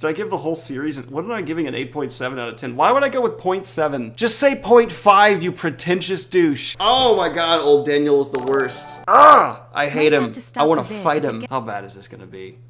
Did I give the whole series? What am I giving an 8.7 out of 10? Why would I go with 0.7? Just say 0.5, you pretentious douche. Oh my god, old Daniel is the worst. Ah! I hate him. I want to fight him. How bad is this gonna be?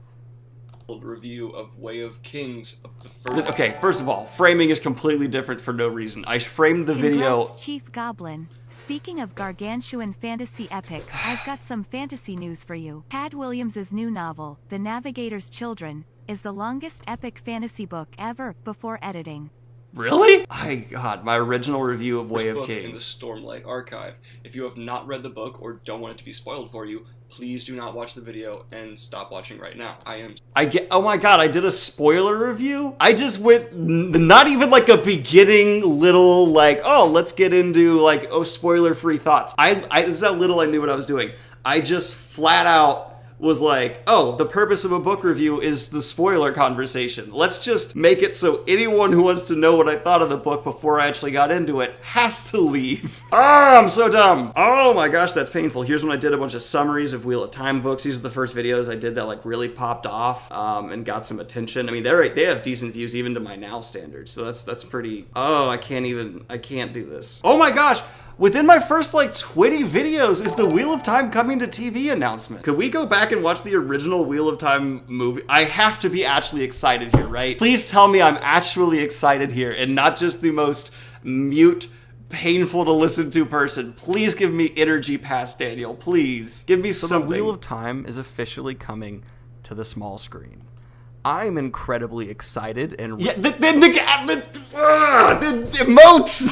Review of Way of Kings of the first. Okay, first of all, framing is completely different for no reason. I framed the video. Congrats, Chief Goblin. Speaking of gargantuan fantasy epics, I've got some fantasy news for you. Tad Williams' new novel, The Navigator's Children, is the longest epic fantasy book ever before editing. Really? God, my original review of Way of book Kings. In the Stormlight Archive. If you have not read the book or don't want it to be spoiled for you, please do not watch the video and stop watching right now. Oh my god, I did a spoiler review? I just went, not even like a beginning little like, oh, let's get into like, oh, spoiler-free thoughts. It's how little I knew what I was doing. I just flat out was like, oh, the purpose of a book review is the spoiler conversation. Let's just make it so anyone who wants to know what I thought of the book before I actually got into it has to leave. Ah, I'm so dumb. Oh my gosh, that's painful. Here's when I did a bunch of summaries of Wheel of Time books. These are the first videos I did that like really popped off and got some attention. I mean, they have decent views even to my now standards. So that's pretty, oh, I can't do this. Oh my gosh. Within my first like 20 videos is the Wheel of Time coming to TV announcement. Could we go back and watch the original Wheel of Time movie? I have to be actually excited here, right? Please tell me I'm actually excited here and not just the most mute, painful to listen to person. Please give me energy past Daniel, please. Give me something. The Wheel of Time is officially coming to the small screen. I'm incredibly excited and... Yeah, the emotes!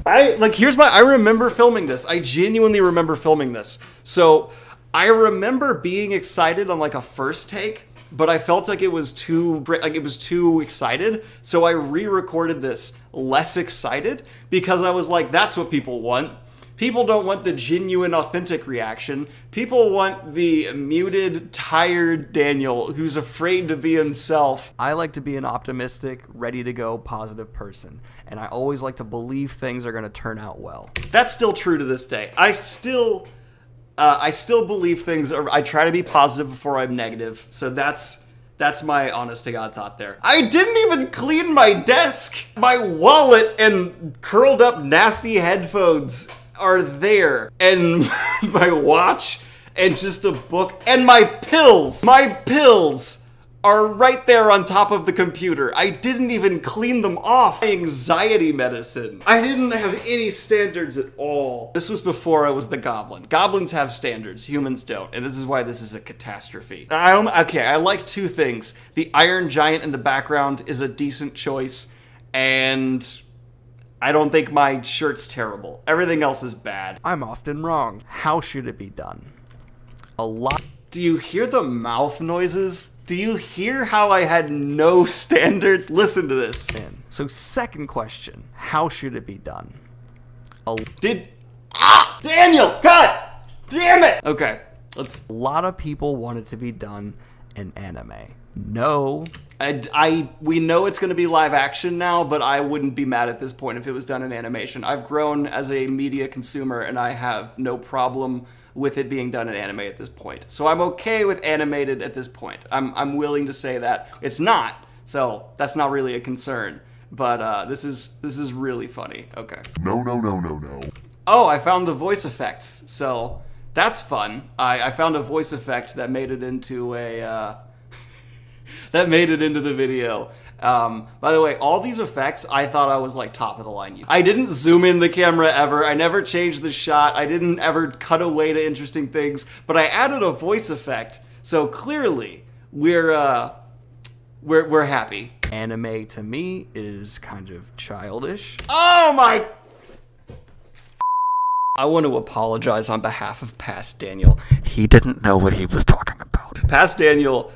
I remember filming this. I genuinely remember filming this. So I remember being excited on like a first take, but I felt like it was too excited. So I re-recorded this less excited because I was like, that's what people want. People don't want the genuine, authentic reaction. People want the muted, tired Daniel who's afraid to be himself. I like to be an optimistic, ready-to-go, positive person, and I always like to believe things are going to turn out well. That's still true to this day. I still believe things I try to be positive before I'm negative, so that's my honest-to-God thought there. I didn't even clean my desk! My wallet and curled-up nasty headphones are there, and my watch, and just a book, and my pills are right there on top of the computer. I didn't even clean them off. Anxiety medicine. I didn't have any standards at all. This was before I was the goblin. Goblins have standards, humans don't, and this is why this is a catastrophe. I like two things. The Iron Giant in the background is a decent choice, and I don't think my shirt's terrible. Everything else is bad. I'm often wrong. How should it be done? A lot. Do you hear the mouth noises? Do you hear how I had no standards? Listen to this. So second question, how should it be done? Daniel, God damn it! Okay, let's. A lot of people want it to be done in anime. No. We know it's going to be live action now, but I wouldn't be mad at this point if it was done in animation. I've grown as a media consumer, and I have no problem with it being done in anime at this point. So I'm okay with animated at this point. I'm willing to say that. It's not, so that's not really a concern. But this is really funny. Okay. No. Oh, I found the voice effects, so that's fun. I found a voice effect that made it into a that made it into the video. By the way, all these effects, I thought I was like top of the line. I didn't zoom in the camera ever. I never changed the shot. I didn't ever cut away to interesting things, but I added a voice effect. So clearly we're happy. Anime to me is kind of childish. Oh my! I want to apologize on behalf of Past Daniel. He didn't know what he was talking about. Past Daniel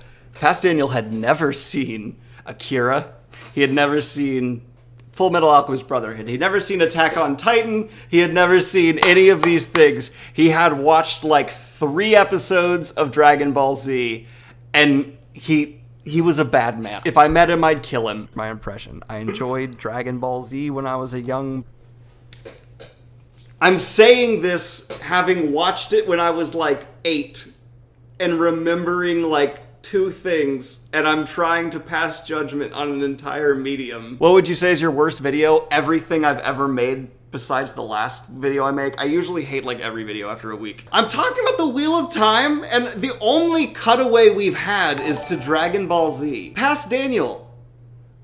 had never seen Akira. He had never seen Full Metal Alchemist Brotherhood. He'd never seen Attack on Titan. He had never seen any of these things. He had watched like 3 episodes of Dragon Ball Z, and he was a bad man. If I met him, I'd kill him. My impression. I enjoyed Dragon Ball Z when I was a young... I'm saying this having watched it when I was like 8 and remembering like two things, and I'm trying to pass judgment on an entire medium. What would you say is your worst video? Everything I've ever made besides the last video I make. I usually hate like every video after a week. I'm talking about the Wheel of Time, and the only cutaway we've had is to Dragon Ball Z. Past Daniel.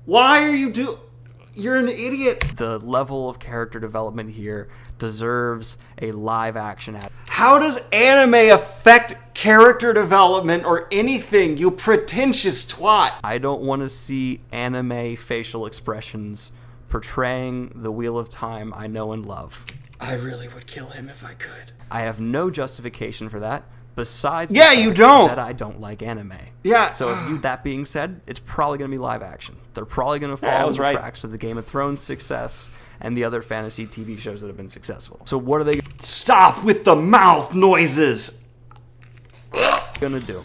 Why are you You're an idiot. The level of character development here deserves a live action ad. How does anime affect character development or anything, you pretentious twat? I don't want to see anime facial expressions portraying the Wheel of Time I know and love. I really would kill him if I could. I have no justification for that, besides Yeah, you don't. that I don't like anime. Yeah. So that being said, it's probably going to be live action. They're probably going to follow the tracks of the Game of Thrones success and the other fantasy TV shows that have been successful. So what are they Stop with the mouth noises! going to do?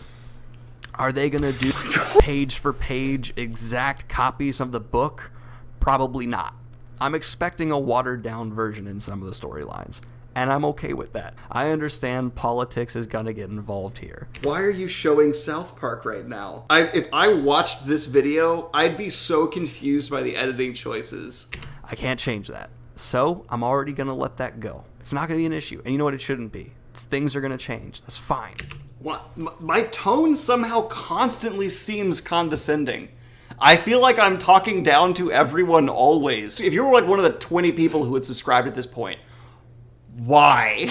Are they going to do page for page exact copies of the book? Probably not. I'm expecting a watered down version in some of the storylines, and I'm okay with that. I understand politics is gonna get involved here. Why are you showing South Park right now? If I watched this video, I'd be so confused by the editing choices. I can't change that. So I'm already gonna let that go. It's not gonna be an issue, and you know what? It shouldn't be. Things are gonna change. That's fine. What? My tone somehow constantly seems condescending. I feel like I'm talking down to everyone always. If you were like one of the 20 people who had subscribed at this point, why?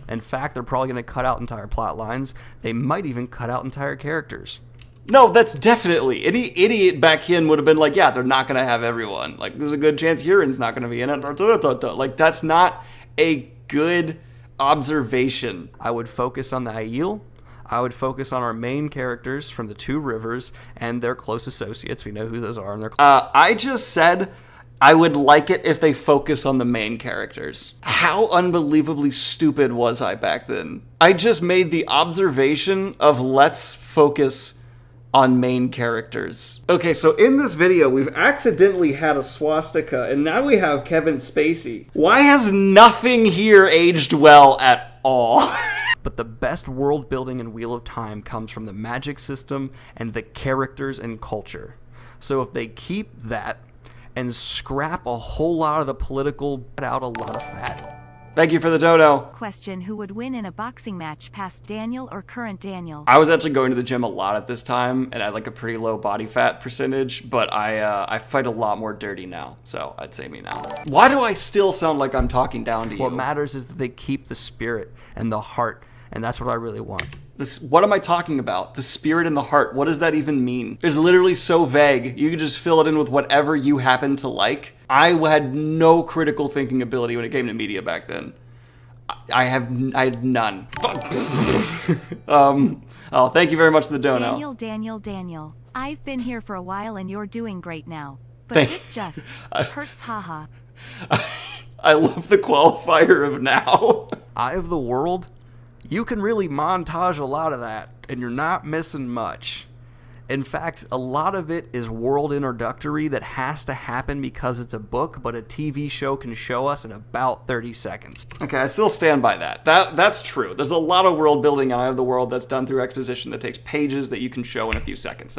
In fact, they're probably going to cut out entire plot lines. They might even cut out entire characters. No, that's definitely. Any idiot back in would have been like, yeah, they're not going to have everyone. Like, there's a good chance Huron's not going to be in it. Like, that's not a good observation. I would focus on the Aiel. I would focus on our main characters from the two rivers and their close associates. We know who those are. And I just said I would like it if they focus on the main characters. How unbelievably stupid was I back then? I just made the observation of let's focus on main characters. Okay, so in this video, we've accidentally had a swastika, and now we have Kevin Spacey. Why has nothing here aged well at all? But the best world building in Wheel of Time comes from the magic system and the characters and culture. So if they keep that and scrap a whole lot of the political, out a lot of fat. Thank you for the dodo. Question: who would win in a boxing match, past Daniel or current Daniel? I was actually going to the gym a lot at this time, and I had like a pretty low body fat percentage, but I fight a lot more dirty now, so I'd say me now. Why do I still sound like I'm talking down to you? What matters is that they keep the spirit and the heart, and that's what I really want. What am I talking about? The spirit and the heart. What does that even mean? It's literally so vague. You could just fill it in with whatever you happen to like. I had no critical thinking ability when it came to media back then. I had none. Oh, thank you very much for the dono. Daniel. I've been here for a while and you're doing great now. But Thank- it just hurts, haha. I love the qualifier of now. Eye of the World, you can really montage a lot of that, and you're not missing much. In fact, a lot of it is world introductory that has to happen because it's a book, but a TV show can show us in about 30 seconds. Okay, I still stand by that. That's true. There's a lot of world building in Eye of the World that's done through exposition that takes pages that you can show in a few seconds.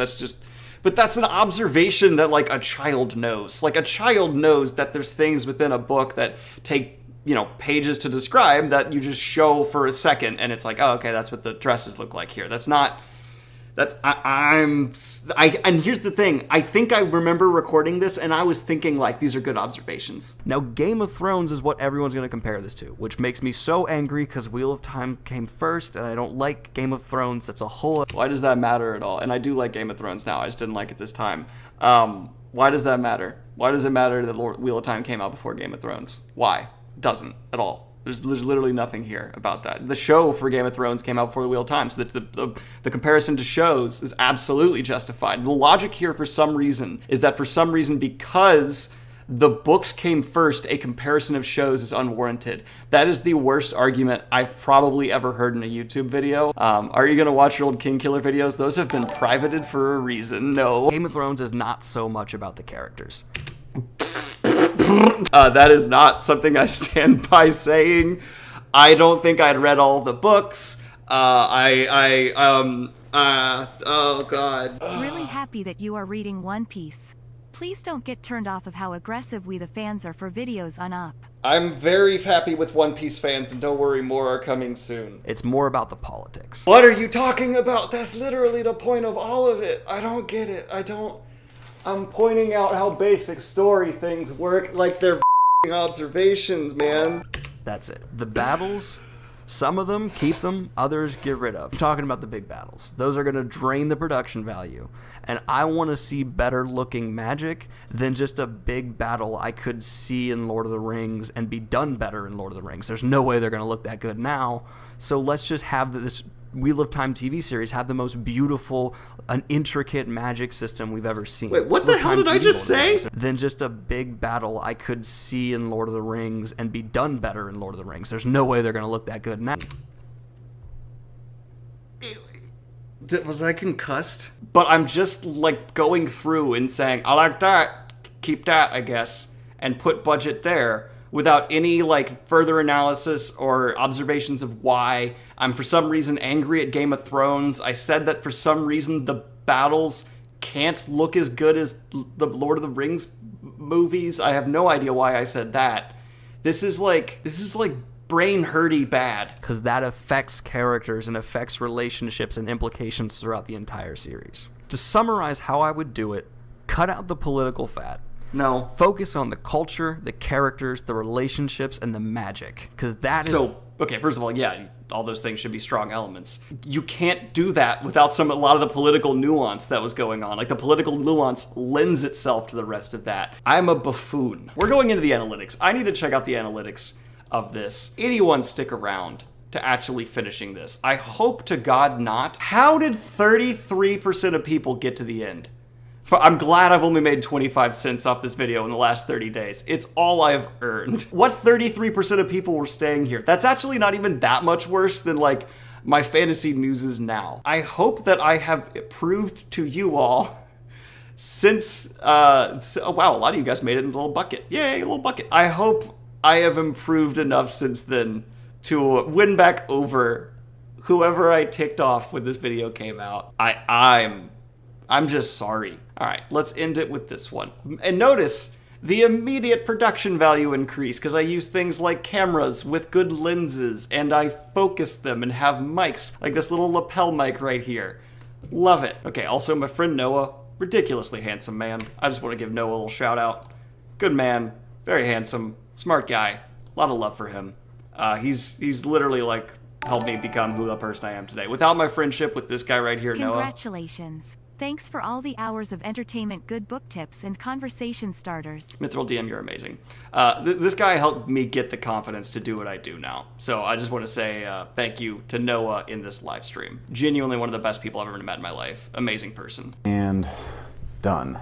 But that's an observation that like a child knows. Like a child knows that there's things within a book that take, pages to describe that you just show for a second and it's like, oh, okay, that's what the dresses look like here. And here's the thing. I think I remember recording this and I was thinking like, these are good observations. Now, Game of Thrones is what everyone's going to compare this to, which makes me so angry because Wheel of Time came first and I don't like Game of Thrones. That's a whole... Why does that matter at all? And I do like Game of Thrones now. I just didn't like it this time. Why does that matter? Why does it matter that Wheel of Time came out before Game of Thrones? Why? Doesn't at all. There's literally nothing here about that. The show for Game of Thrones came out before the Wheel of Time, so the comparison to shows is absolutely justified. The logic here for some reason is that because the books came first, a comparison of shows is unwarranted. That is the worst argument I've probably ever heard in a YouTube video. Are you gonna watch your old King Killer videos? Those have been privated for a reason. No. Game of Thrones is not so much about the characters. That is not something I stand by saying. I don't think I'd read all of the books. Oh god. Really happy that you are reading One Piece. Please don't get turned off of how aggressive we the fans are for videos on Up. I'm very happy with One Piece fans, and don't worry, more are coming soon. It's more about the politics. What are you talking about? That's literally the point of all of it. I don't get it. I'm pointing out how basic story things work like they're observations, man. That's it. The battles, some of them, keep them, others get rid of. I'm talking about the big battles. Those are going to drain the production value. And I want to see better looking magic than just a big battle I could see in Lord of the Rings and be done better in Lord of the Rings. There's no way they're going to look that good now. So let's just have this Wheel of Time TV series have the most beautiful, an intricate magic system we've ever seen. Wait, what the hell did I just say? Than just a big battle I could see in Lord of the Rings and be done better in Lord of the Rings. There's no way they're going to look that good now. Was I concussed? But I'm just like going through and saying, I like that, keep that, I guess, and put budget there without any like further analysis or observations of why I'm for some reason angry at Game of Thrones. I said that for some reason the battles can't look as good as the Lord of the Rings movies. I have no idea why I said that. This is like brain hurty bad. Because that affects characters and affects relationships and implications throughout the entire series. To summarize how I would do it, cut out the political fat. No. Focus on the culture, the characters, the relationships, and the magic. Because that is... So, okay, first of all, yeah, all those things should be strong elements. You can't do that without a lot of the political nuance that was going on. Like, the political nuance lends itself to the rest of that. I'm a buffoon. We're going into the analytics. I need to check out the analytics of this. Anyone stick around to actually finishing this? I hope to God not. How did 33% of people get to the end? I'm glad I've only made 25 cents off this video in the last 30 days. It's all I've earned. What 33% of people were staying here? That's actually not even that much worse than like my fantasy muses now. I hope that I have proved to you all since, oh wow, a lot of you guys made it in a little bucket. Yay, a little bucket. I hope I have improved enough since then to win back over whoever I ticked off when this video came out. I'm just sorry. All right, let's end it with this one. And notice the immediate production value increase because I use things like cameras with good lenses and I focus them and have mics like this little lapel mic right here. Love it. Okay, also my friend Noah, ridiculously handsome man. I just want to give Noah a little shout out. Good man, very handsome, smart guy. A lot of love for him. He's literally like helped me become who the person I am today. Without my friendship with this guy right here, Noah. Congratulations. Thanks for all the hours of entertainment, good book tips, and conversation starters. Mithril DM, you're amazing. This guy helped me get the confidence to do what I do now. So I just want to say thank you to Noah in this live stream. Genuinely one of the best people I've ever met in my life. Amazing person. And done.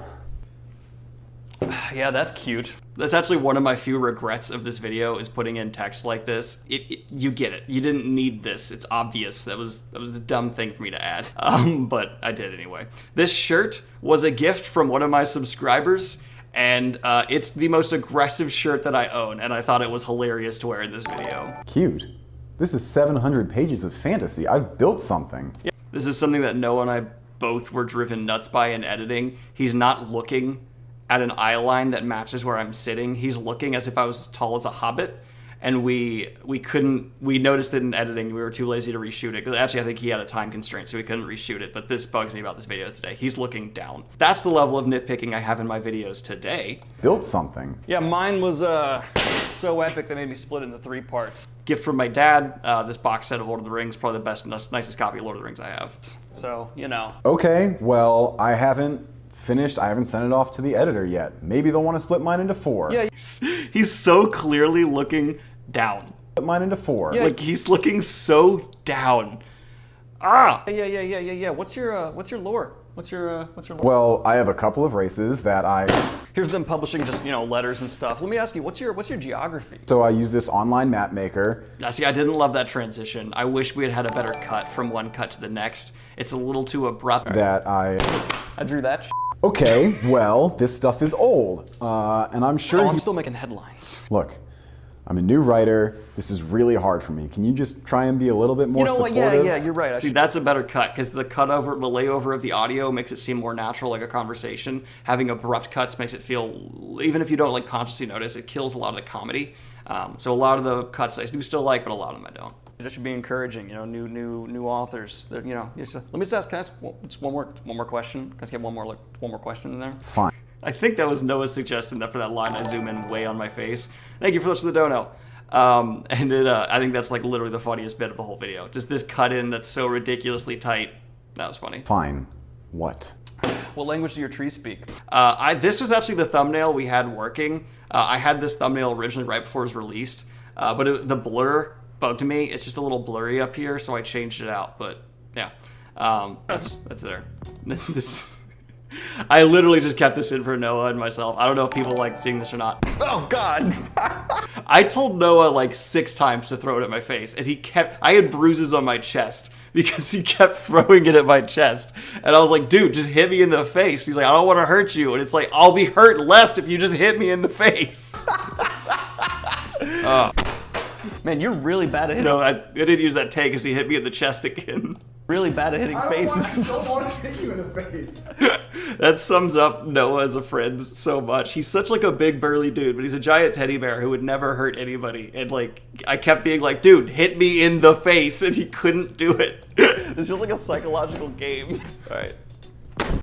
Yeah, that's cute. That's actually one of my few regrets of this video is putting in text like this. You get it. You didn't need this. It's obvious. That was a dumb thing for me to add. But I did anyway. This shirt was a gift from one of my subscribers, and it's the most aggressive shirt that I own, and I thought it was hilarious to wear in this video. Cute. This is 700 pages of fantasy. I've built something. Yeah, this is something that Noah and I both were driven nuts by in editing. He's not looking at an eye line that matches where I'm sitting. He's looking as if I was as tall as a hobbit, and we noticed it in editing. We were too lazy to reshoot it, because actually I think he had a time constraint, so we couldn't reshoot it, but this bugs me about this video today. He's looking down. That's the level of nitpicking I have in my videos today. Built something. Yeah, mine was so epic they made me split into 3 parts. Gift from my dad, this box set of Lord of the Rings, probably the best, nicest copy of Lord of the Rings I have. So, you know. Okay, well, I haven't finished. I haven't sent it off to the editor yet. Maybe they'll want to split mine into 4. Yeah, he's so clearly looking down. Split mine into 4. Yeah, like he's looking so down. Ah. Yeah. What's your lore? What's your lore? Well, I have a couple of races that Here's them publishing just, you know, letters and stuff. Let me ask you, what's your geography? So I use this online map maker. Now, see, I didn't love that transition. I wish we had had a better cut from one cut to the next. It's a little too abrupt. That I drew that. Okay, well, this stuff is old, and I'm sure I'm still making headlines. Look, I'm a new writer. This is really hard for me. Can you just try and be a little bit more supportive? Yeah, you're right. See, that's a better cut because the layover of the audio makes it seem more natural, like a conversation. Having abrupt cuts makes it feel, even if you don't like consciously notice, it kills a lot of the comedy. So a lot of the cuts I do still like, but a lot of them I don't. It should be encouraging, new authors. Let me just ask. Can I ask just one more question? Can I get one more question in there? Fine. I think that was Noah's suggestion that for that line I zoom in way on my face. Thank you for listening to the dono. I think that's like literally the funniest bit of the whole video. Just this cut in that's so ridiculously tight. That was funny. Fine. What? What language do your trees speak? This was actually the thumbnail we had working. I had this thumbnail originally right before it was released, but the blur bugged me. It's just a little blurry up here, so I changed it out. But yeah, that's there. This I literally just kept this in for Noah and myself. I don't know if people like seeing this or not. Oh God! I told Noah like 6 times to throw it at my face, and I had bruises on my chest because he kept throwing it at my chest. And I was like, dude, just hit me in the face. He's like, I don't want to hurt you. And it's like, I'll be hurt less if you just hit me in the face. Man, you're really bad at hitting. No, I didn't use that take because he hit me in the chest again. Really bad at hitting faces. I don't want to hit you in the face. That sums up Noah as a friend so much. He's such like a big burly dude, but he's a giant teddy bear who would never hurt anybody. And like, I kept being like, dude, hit me in the face, and he couldn't do it. This feels like a psychological game. All right.